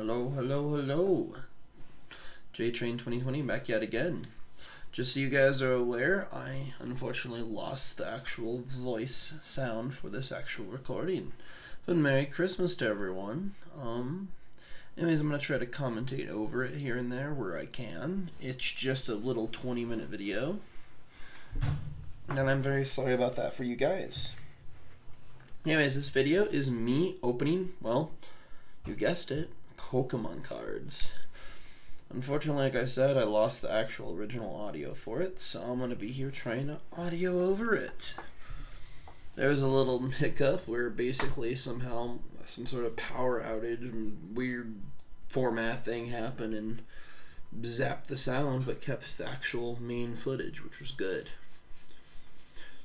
Hello, hello, hello. JTrain 2020 back yet again. Just so you guys are aware, I unfortunately lost the actual voice sound for this actual recording. But Merry Christmas to everyone. Anyways, I'm going to try to commentate over it here and there where I can. It's just a little 20-minute video. And I'm very sorry about that for you guys. Anyways, this video is me opening, well, you guessed it, Pokemon cards. Unfortunately, like I said, I lost the actual original audio for it, so I'm going to be here trying to audio over it. There was a little hiccup where basically somehow some sort of power outage and weird format thing happened and zapped the sound, but kept the actual main footage, which was good.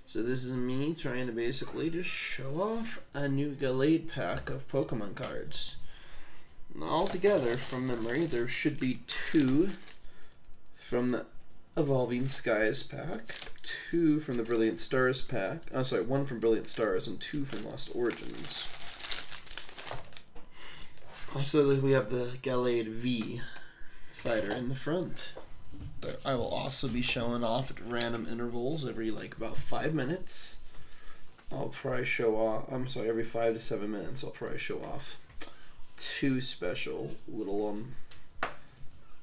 So this is me trying to basically just show off a new Galade pack of Pokemon cards. Altogether, from memory, there should be 2 from the Evolving Skies pack, 2 from the Brilliant Stars pack, 1 from Brilliant Stars and 2 from Lost Origins. Also, we have the Galade V fighter in the front that I will also be showing off at random intervals every about 5 minutes. I'll probably show off, every 5 to 7 minutes I'll probably show off 2 special little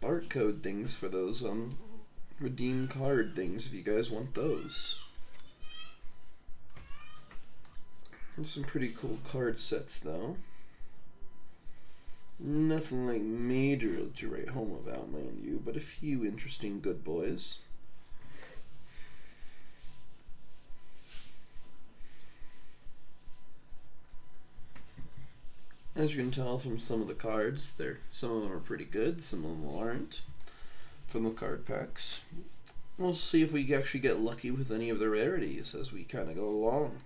barcode things for those redeem card things if you guys want those. There's some pretty cool card sets though. Nothing like major to write home about, mind you, but a few interesting good boys. As you can tell from some of the cards, some of them are pretty good, some of them aren't, from the card packs. We'll see if we actually get lucky with any of the rarities as we kind of go along.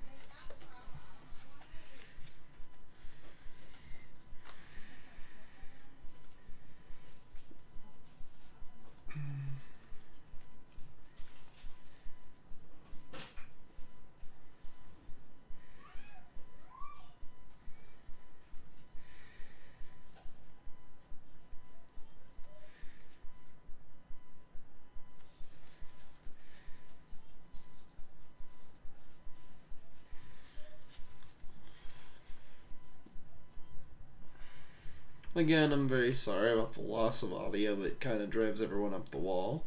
Again, I'm very sorry about the loss of audio. It kind of drives everyone up the wall.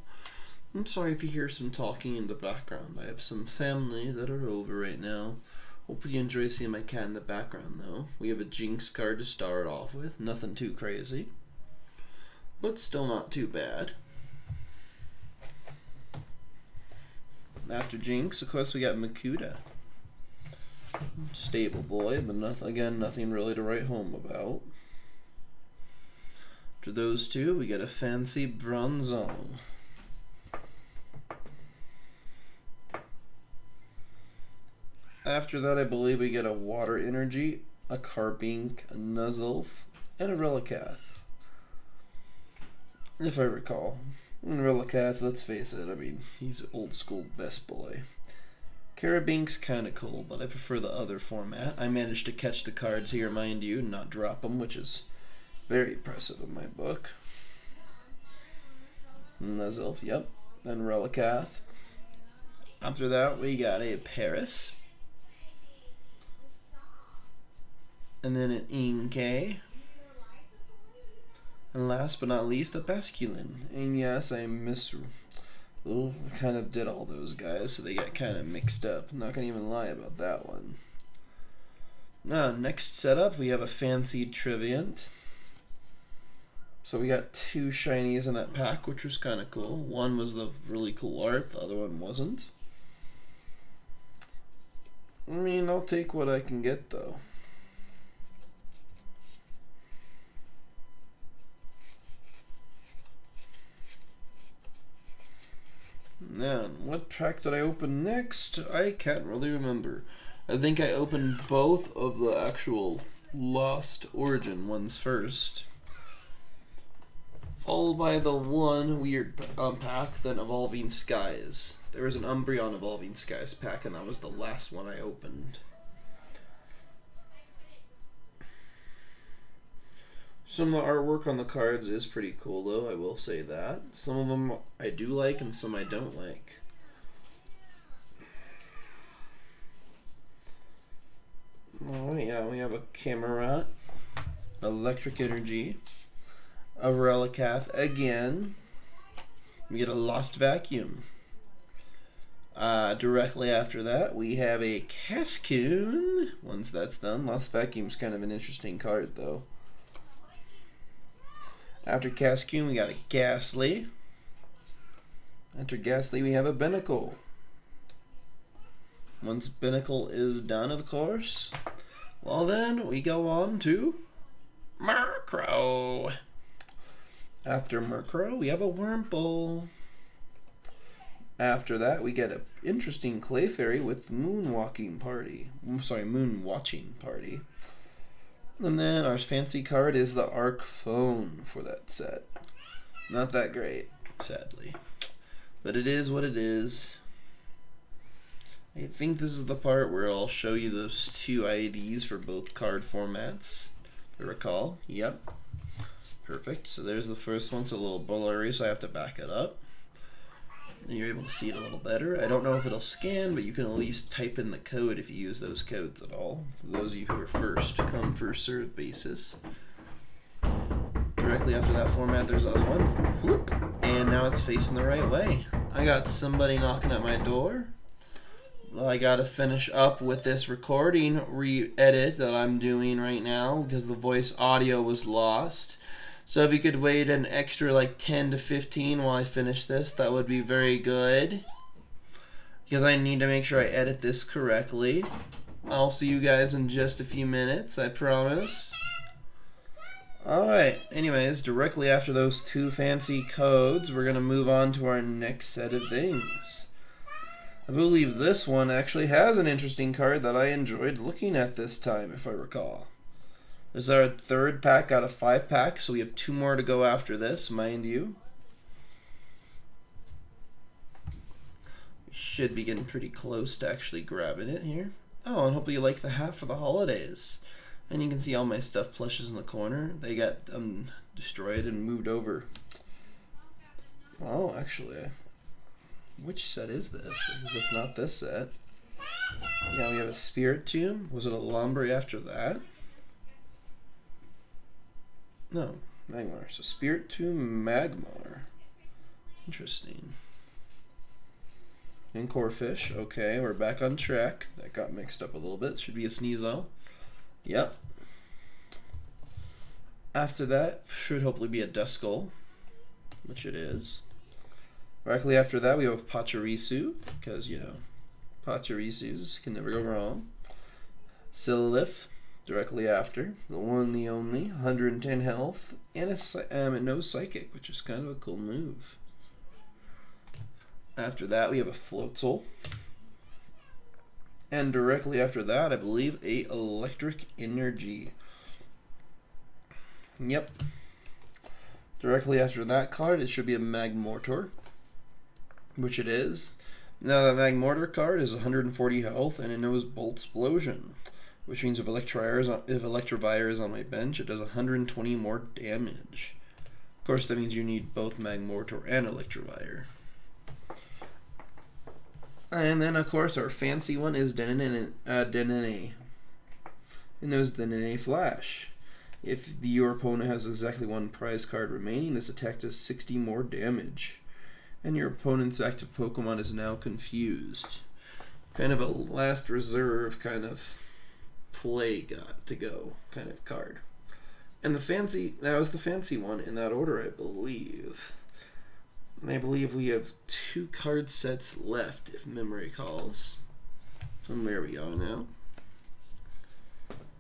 I'm sorry if you hear some talking in the background. I have some family that are over right now. Hope you enjoy seeing my cat in the background, though. We have a Jinx card to start off with. Nothing too crazy, but still not too bad. After Jinx, of course, we got Makuta. Stable boy, but nothing really to write home about. After those 2, we get a fancy Bronzong. After that, I believe we get a Water Energy, a Carbink, a Nuzlocke, and a Relicath. If I recall. And Relicath, let's face it, he's an old school best boy. Carabink's kinda cool, but I prefer the other format. I managed to catch the cards here, mind you, and not drop them, which is very impressive in my book. Nuzlocke, yep. Then Relicath. After that, we got a Paris. And then an Inkay. And last but not least, a Basculin. And yes, I kind of did all those guys, so they got kind of mixed up. I'm not going to even lie about that one. Now, next setup, we have a fancy Triviant. So we got 2 shinies in that pack, which was kind of cool. One was the really cool art, the other one wasn't. I'll take what I can get, though. Now, what pack did I open next? I can't really remember. I think I opened both of the actual Lost Origin ones first, followed by the one weird pack, then Evolving Skies. There was an Umbreon Evolving Skies pack, and that was the last one I opened. Some of the artwork on the cards is pretty cool, though, I will say that. Some of them I do like and some I don't like. Oh, yeah, we have a Camerat, Electric Energy, a Relicath again. We get a Lost Vacuum. Directly after that, we have a Cascoon. Once that's done, Lost Vacuum's kind of an interesting card, though. After Cascoon, we got a Ghastly. After Ghastly, we have a Binnacle. Once Binnacle is done, of course, well then, we go on to Murkrow. After Murkrow, we have a Wurmple. After that, we get an interesting Clefairy with Moonwatching Party. And then our fancy card is the Arc Phone for that set. Not that great, sadly. But it is what it is. I think this is the part where I'll show you those two IDs for both card formats. If I recall. Yep. Perfect. So there's the first one. It's a little blurry, so I have to back it up. And you're able to see it a little better. I don't know if it'll scan, but you can at least type in the code if you use those codes at all. For those of you who are first come, first served basis. Directly after that format, there's the other one. Whoop. And now it's facing the right way. I got somebody knocking at my door. Well, I gotta finish up with this recording re-edit that I'm doing right now because the voice audio was lost. So if you could wait an extra like 10 to 15 while I finish this, that would be very good. Because I need to make sure I edit this correctly. I'll see you guys in just a few minutes, I promise. Alright, anyways, directly after those two fancy codes, we're going to move on to our next set of things. I believe this one actually has an interesting card that I enjoyed looking at this time, if I recall. This is our third pack out of 5 packs, so we have 2 more to go after this, mind you. We should be getting pretty close to actually grabbing it here. Oh, and hopefully you like the hat for the holidays. And you can see all my stuffed plushes in the corner. They got destroyed and moved over. Oh, actually, which set is this? Because it's not this set. Yeah, we have a Spirit Tomb. Was it a Lombre after that? No, Magmar. So Spirit Tomb, Magmar. Interesting. And Corphish. Okay, we're back on track. That got mixed up a little bit. Should be a Sneasel. Yep. After that, should hopefully be a Duskull, which it is. Directly after that, we have Pachirisu, because, you know, Pachirisus can never go wrong. Sililith. Directly after, the one, the only, 110 health, and no psychic, which is kind of a cool move. After that, we have a Floatzel. And directly after that, I believe, a Electric Energy. Yep. Directly after that card, it should be a Magmortar, which it is. Now, that Magmortar card is 140 health, and it knows Bolt Explosion, which means if Electivire is on my bench, it does 120 more damage. Of course, that means you need both Magmortar and Electivire. And then, of course, our fancy one is Denene. And there's Denene Flash. If your opponent has exactly 1 prize card remaining, this attack does 60 more damage. And your opponent's active Pokemon is now confused. Kind of a last reserve kind of play got to go kind of card. And that was the fancy one in that order, I believe. And I believe we have 2 card sets left, if memory calls. And there we go now.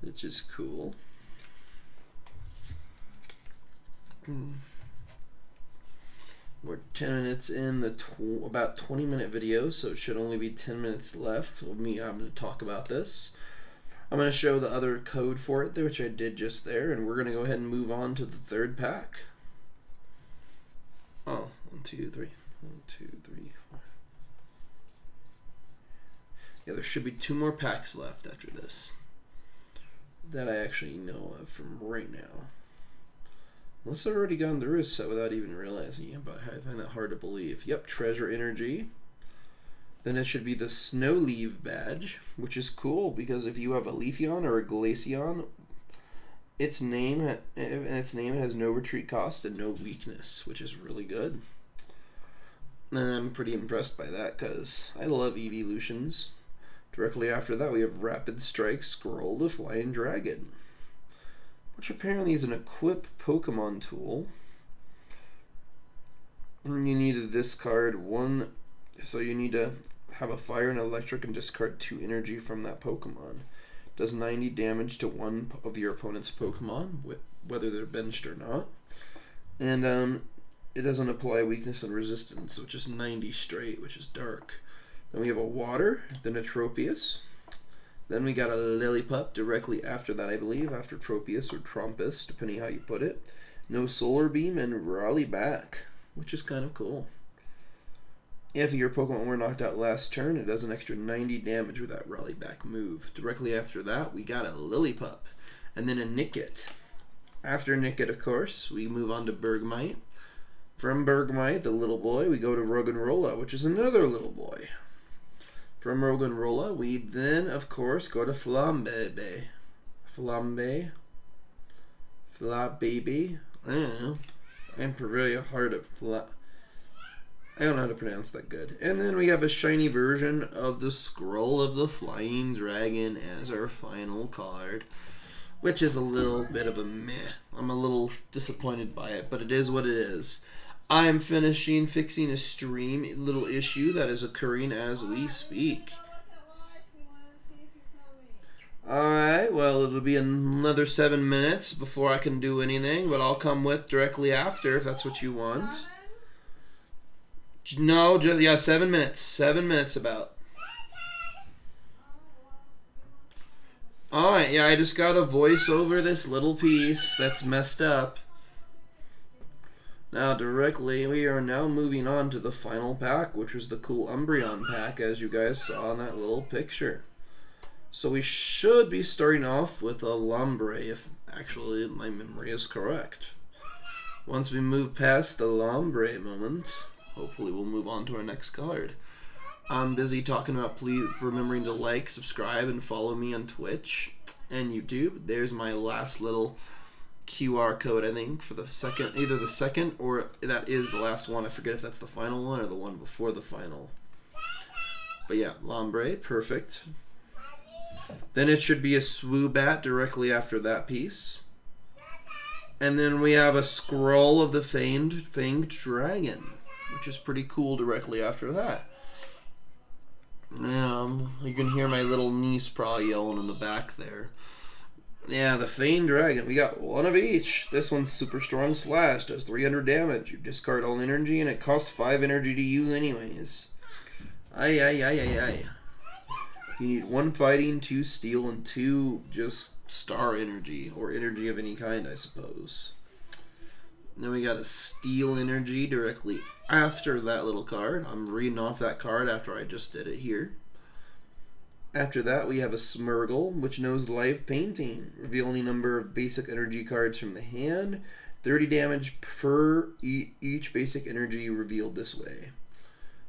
Which is cool. We're 10 minutes in the about 20-minute video, so it should only be 10 minutes left of me having to talk about this. I'm going to show the other code for it, which I did just there, and we're going to go ahead and move on to the 3rd pack. Oh, 1, 2, 3. 1, 2, 3, 4. Yeah, there should be 2 more packs left after this that I actually know of from right now. Unless I've already gone through a set without even realizing it, but I find that hard to believe. Yep, Treasure Energy. Then it should be the Snow Leaf badge, which is cool because if you have a Leafeon or a Glaceon, its name has no retreat cost and no weakness, which is really good. And I'm pretty impressed by that because I love evolutions. Directly after that, we have Rapid Strike Scroll the Flying Dragon, which apparently is an equip Pokemon tool. And you need to discard one, so you need to have a Fire and Electric and discard 2 energy from that Pokemon. Does 90 damage to one of your opponent's Pokemon, whether they're benched or not. And it doesn't apply weakness and resistance, so it's just 90 straight, which is dark. Then we have a Water, then a Tropius. Then we got a Lillipup directly after that, I believe, after Tropius or Trompus, depending how you put it. No Solar Beam and Rally Back, which is kind of cool. If your Pokemon were knocked out last turn, it does an extra 90 damage with that Rally Back move. Directly after that, we got a Lillipup, and then a Nickit. After Nickit, of course, we move on to Bergmite. From Bergmite, the little boy, we go to Roggenrola, which is another little boy. From Roggenrola, we then, of course, go to Flambaby. Flambaby? Flababy? I don't know. I'm really hard at I don't know how to pronounce that good. And then we have a shiny version of the Scroll of the Flying Dragon as our final card, which is a little bit of a meh. I'm a little disappointed by it, but it is what it is. I am fixing a stream little issue that is occurring as we speak. Alright, well, it'll be another 7 minutes before I can do anything, but I'll come with directly after if that's what you want. No, yeah, 7 minutes. 7 minutes about. Alright, yeah, I just got to voice over this little piece that's messed up. Now, directly, we are now moving on to the final pack, which was the cool Umbreon pack, as you guys saw in that little picture. So we should be starting off with a Lombre, if actually my memory is correct. Once we move past the Lombre moment, hopefully we'll move on to our next card. I'm busy talking about remembering to like, subscribe, and follow me on Twitch and YouTube. There's my last little QR code, I think, for the second, either the second or that is the last one. I forget if that's the final one or the one before the final. But yeah, Lombre, perfect. Then it should be a Swoobat directly after that piece. And then we have a Scroll of the Fanged Dragon, which is pretty cool directly after that. You can hear my little niece probably yelling in the back there. Yeah, the Fanged Dragon. We got one of each. This one's super strong slash, does 300 damage. You discard all energy, and it costs 5 energy to use anyways. Aye. You need 1 fighting, 2 steel, and 2 just star energy, or energy of any kind, I suppose. Then we got a steel energy directly after that little card. I'm reading off that card after I just did it here. After that, we have a Smeargle, which knows Live Painting. Reveal any number of basic energy cards from the hand. 30 damage per each basic energy revealed this way.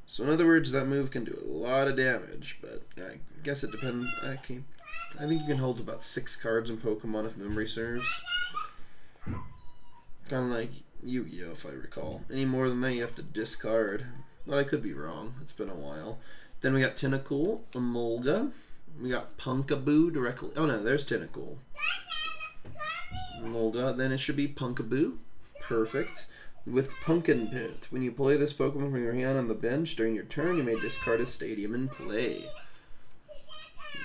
So in other words, that move can do a lot of damage, but I guess it depends. I think you can hold about 6 cards in Pokemon if memory serves. Kind of like Yu-Gi-Oh, if I recall. Any more than that, you have to discard. Well, I could be wrong. It's been a while. Then we got Tentacool, Emolga. We got Punkaboo directly. Oh no, there's Tentacool. Emolga. Then it should be Punkaboo. Perfect. With Pumpkin Pit. When you play this Pokemon from your hand on the bench during your turn, you may discard a stadium and play.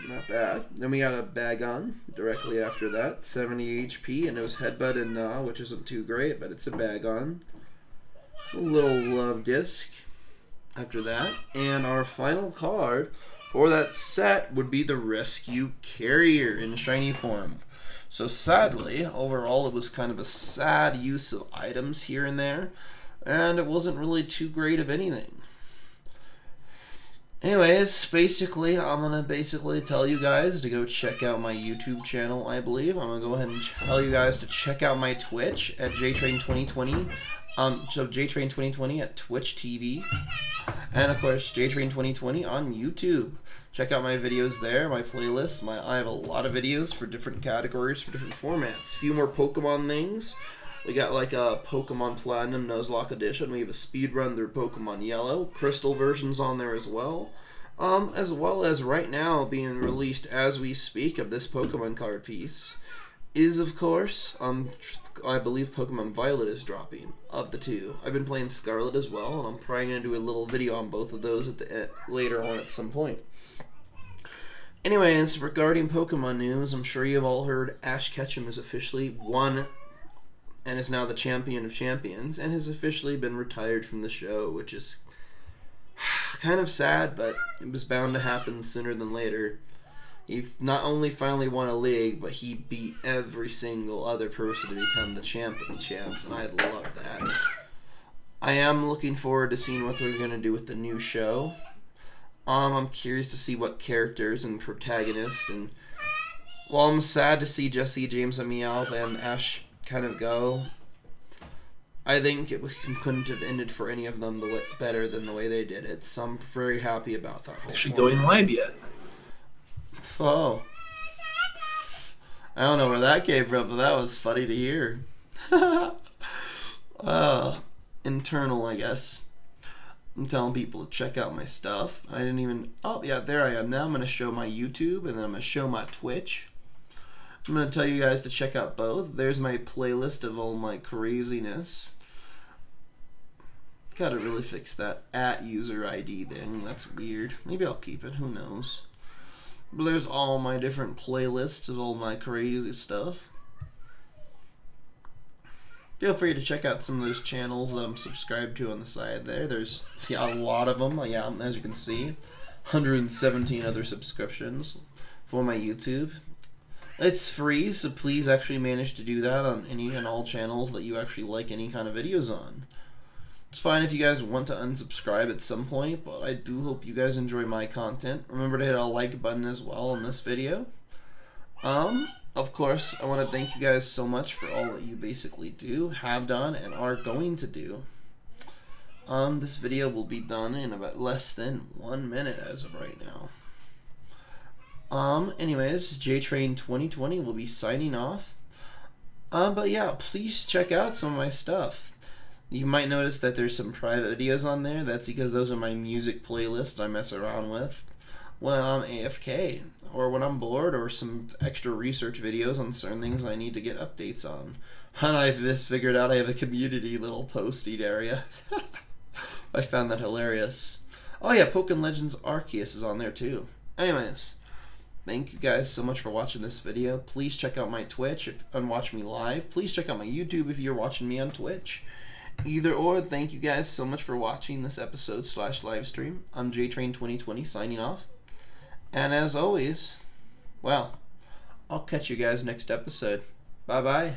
Not bad. Then we got a Bagon directly after that. 70 HP. It knows Headbutt and Gnaw, which isn't too great, but it's a Bagon. A little Love Disc after that. And our final card for that set would be the Rescue Carrier in shiny form. So sadly, overall, it was kind of a sad use of items here and there, and it wasn't really too great of anything. Anyways, basically, I'm gonna tell you guys to go check out my YouTube channel, I believe. I'm gonna go ahead and tell you guys to check out my Twitch at JTrain2020. So JTrain2020 at Twitch TV. And of course, JTrain2020 on YouTube. Check out my videos there, my playlist. I have a lot of videos for different categories, for different formats. A few more Pokemon things. We got like a Pokemon Platinum Nuzlocke Edition. We have a speed run through Pokemon Yellow. Crystal versions on there as well. As well as right now being released as we speak of this Pokemon card piece is, of course, I believe Pokemon Violet is dropping of the two. I've been playing Scarlet as well, and I'm probably going to do a little video on both of those later on at some point. Anyways, regarding Pokemon news, I'm sure you've all heard Ash Ketchum has officially won and is now the champion of champions, and has officially been retired from the show, which is kind of sad, but it was bound to happen sooner than later. He not only finally won a league, but he beat every single other person to become the champ of the champs, and I love that. I am looking forward to seeing what they're going to do with the new show. I'm curious to see what characters and protagonists, and while I'm sad to see Jesse, James, and Meowth and Ash kind of go, I think it couldn't have ended for any of them better than the way they did it. So I'm very happy about that. Actually going live yet? Oh, I don't know where that came from, but that was funny to hear. Internal, I guess. I'm telling people to check out my stuff. I didn't even. Oh yeah, there I am. Now I'm gonna show my YouTube, and then I'm gonna show my Twitch. I'm going to tell you guys to check out both. There's my playlist of all my craziness. Gotta really fix that @user ID thing. That's weird. Maybe I'll keep it. Who knows? But there's all my different playlists of all my crazy stuff. Feel free to check out some of those channels that I'm subscribed to on the side there. There's a lot of them. Yeah, as you can see. 117 other subscriptions for my YouTube. It's free, so please actually manage to do that on any and all channels that you actually like any kind of videos on. It's fine if you guys want to unsubscribe at some point, but I do hope you guys enjoy my content. Remember to hit a like button as well on this video. Of course, I want to thank you guys so much for all that you basically do, have done, and are going to do. This video will be done in about less than 1 minute as of right now. Anyways, JTrain2020 will be signing off. But yeah, please check out some of my stuff. You might notice that there's some private videos on there. That's because those are my music playlists I mess around with when I'm AFK, or when I'm bored, or some extra research videos on certain things I need to get updates on. And I've just figured out I have a community little posting area. I found that hilarious. Oh yeah, Pokemon Legends Arceus is on there too. Anyways, thank you guys so much for watching this video. Please check out my Twitch and watch me live. Please check out my YouTube if you're watching me on Twitch. Either or, thank you guys so much for watching this episode / live stream. I'm JTrain2020 signing off. And as always, well, I'll catch you guys next episode. Bye-bye.